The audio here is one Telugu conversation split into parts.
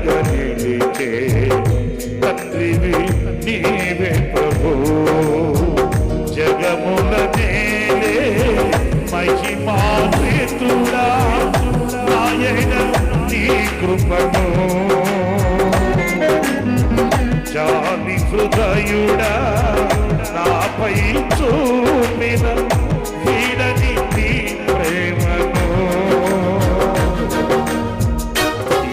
అండగా నిలిచే తండ్రివి నీవే ప్రభు. జగముల నేలే మహిమాన్వితుడా నాయన నీ కృపను జాలి హృదయుడా నాపై చూపిన వీడని నీ ప్రేమను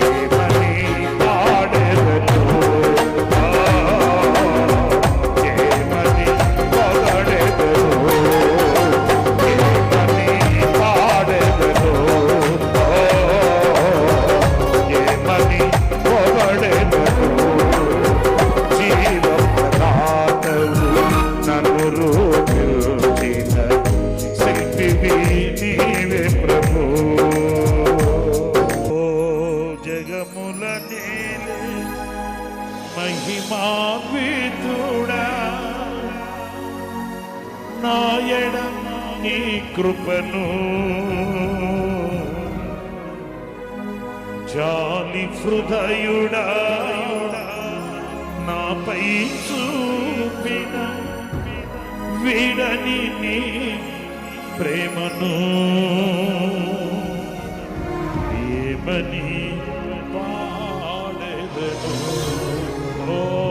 ఏమని పాడెదను ఏమని పొగడెదను ఏమని పాడెదను ఏమని పొగడెదను జీవప్రదాతవు నన్ను రూపిల్చిన శిల్పివి నీవే ప్రభు. జగముల నేలే మహిమాన్వితుడా నాయన నీ కృపను జాలి హృదయుడా నాపై చూపిన వీడని నీ ప్రేమను ఏమని